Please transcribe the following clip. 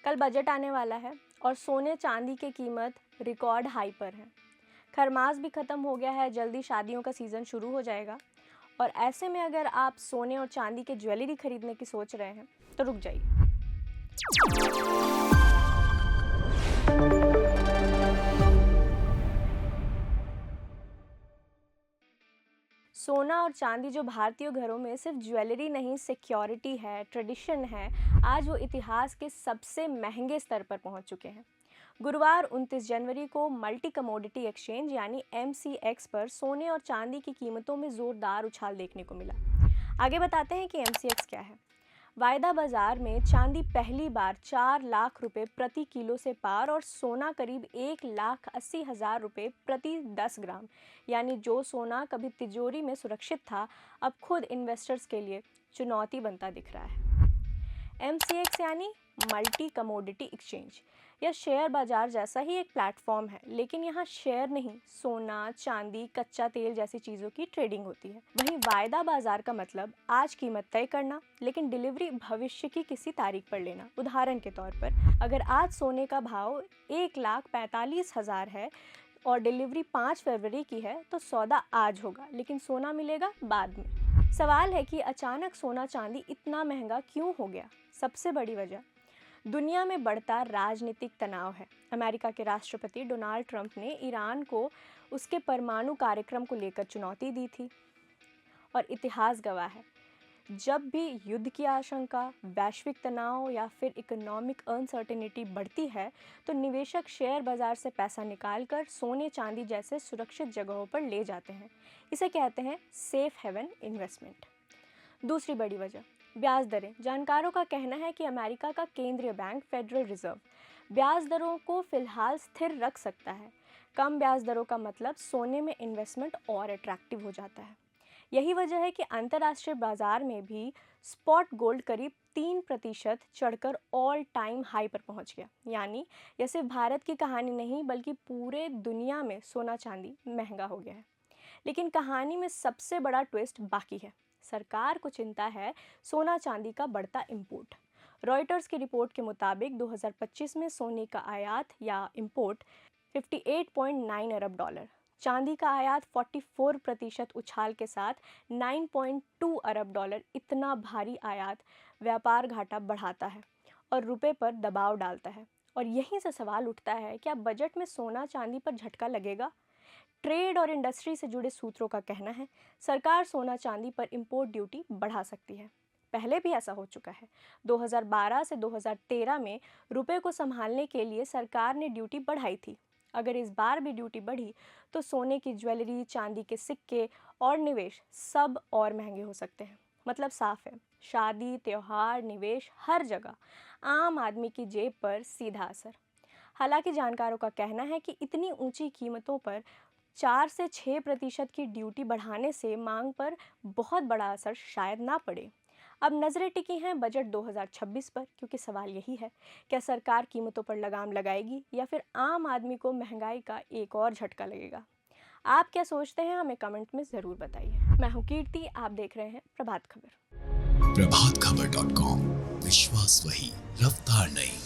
कल बजट आने वाला है और सोने चांदी की कीमत रिकॉर्ड हाई पर है। खरमास भी ख़त्म हो गया है, जल्दी शादियों का सीज़न शुरू हो जाएगा और ऐसे में अगर आप सोने और चांदी के ज्वेलरी खरीदने की सोच रहे हैं तो रुक जाइए। सोना और चांदी जो भारतीय घरों में सिर्फ ज्वेलरी नहीं, सिक्योरिटी है, ट्रेडिशन है, आज वो इतिहास के सबसे महंगे स्तर पर पहुंच चुके हैं। गुरुवार 29 जनवरी को मल्टी कमोडिटी एक्सचेंज यानी MCX पर सोने और चांदी की कीमतों में जोरदार उछाल देखने को मिला। आगे बताते हैं कि MCX क्या है। वायदा बाजार में चांदी पहली बार 4 लाख रुपए प्रति किलो से पार और सोना करीब 1,80,000 रुपए प्रति 10 ग्राम, यानी जो सोना कभी तिजोरी में सुरक्षित था अब खुद इन्वेस्टर्स के लिए चुनौती बनता दिख रहा है। MCX यानी मल्टी कमोडिटी एक्सचेंज, यह शेयर बाजार जैसा ही एक प्लेटफॉर्म है, लेकिन यहाँ शेयर नहीं, सोना, चांदी, कच्चा तेल जैसी चीज़ों की ट्रेडिंग होती है। वहीं वायदा बाजार का मतलब आज कीमत तय करना, लेकिन डिलीवरी भविष्य की किसी तारीख पर लेना। उदाहरण के तौर पर अगर आज सोने का भाव 1,45,000 है और डिलीवरी 5 फरवरी की है तो सौदा आज होगा, लेकिन सोना मिलेगा बाद में। सवाल है कि अचानक सोना चांदी इतना महंगा क्यों हो गया? सबसे बड़ी वजह दुनिया में बढ़ता राजनीतिक तनाव है। अमेरिका के राष्ट्रपति डोनाल्ड ट्रंप ने ईरान को उसके परमाणु कार्यक्रम को लेकर चुनौती दी थी और इतिहास गवाह है, जब भी युद्ध की आशंका, वैश्विक तनाव या फिर इकोनॉमिक अनसर्टेनिटी बढ़ती है तो निवेशक शेयर बाजार से पैसा निकालकर सोने चांदी जैसे सुरक्षित जगहों पर ले जाते हैं। इसे कहते हैं सेफ हेवन इन्वेस्टमेंट। दूसरी बड़ी वजह ब्याज दरें। जानकारों का कहना है कि अमेरिका का केंद्रीय बैंक फेडरल रिजर्व ब्याज दरों को फिलहाल स्थिर रख सकता है। कम ब्याज दरों का मतलब सोने में इन्वेस्टमेंट और अट्रैक्टिव हो जाता है। यही वजह है कि अंतर्राष्ट्रीय बाजार में भी स्पॉट गोल्ड करीब 3% चढ़कर ऑल टाइम हाई पर पहुंच गया। यानी यह सिर्फ भारत की कहानी नहीं बल्कि पूरे दुनिया में सोना चांदी महंगा हो गया है। लेकिन कहानी में सबसे बड़ा ट्विस्ट बाकी है। सरकार को चिंता है सोना चांदी का बढ़ता इंपोर्ट। रॉयटर्स की रिपोर्ट के मुताबिक 2025 में सोने का आयात या इंपोर्ट 58.9 अरब डॉलर, चांदी का आयात 44% उछाल के साथ 9.2 अरब डॉलर। इतना भारी आयात व्यापार घाटा बढ़ाता है और रुपए पर दबाव डालता है। और यहीं से सवाल उठता है, क्या बजट में सोना चांदी पर झटका लगेगा? ट्रेड और इंडस्ट्री से जुड़े सूत्रों का कहना है सरकार सोना चांदी पर इंपोर्ट ड्यूटी बढ़ा सकती है। पहले भी ऐसा हो चुका है। 2012 से 2013 में रुपए को संभालने के लिए सरकार ने ड्यूटी बढ़ाई थी। अगर इस बार भी ड्यूटी बढ़ी तो सोने की ज्वेलरी, चांदी के सिक्के और निवेश सब और महंगे हो सकते हैं। मतलब साफ है, शादी, त्योहार, निवेश, हर जगह आम आदमी की जेब पर सीधा असर। हालांकि जानकारों का कहना है कि इतनी ऊंची कीमतों पर 4 से 6% की ड्यूटी बढ़ाने से मांग पर बहुत बड़ा असर शायद ना पड़े। अब नज़रें टिकी हैं बजट 2026 पर, क्योंकि सवाल यही है, क्या सरकार कीमतों पर लगाम लगाएगी या फिर आम आदमी को महंगाई का एक और झटका लगेगा? आप क्या सोचते हैं, हमें कमेंट में ज़रूर बताइए। मैं हूँ कीर्ति, आप देख रहे हैं प्रभात खबर। प्रभातखबर.com, विश्वास वही, रफ्तार नहीं।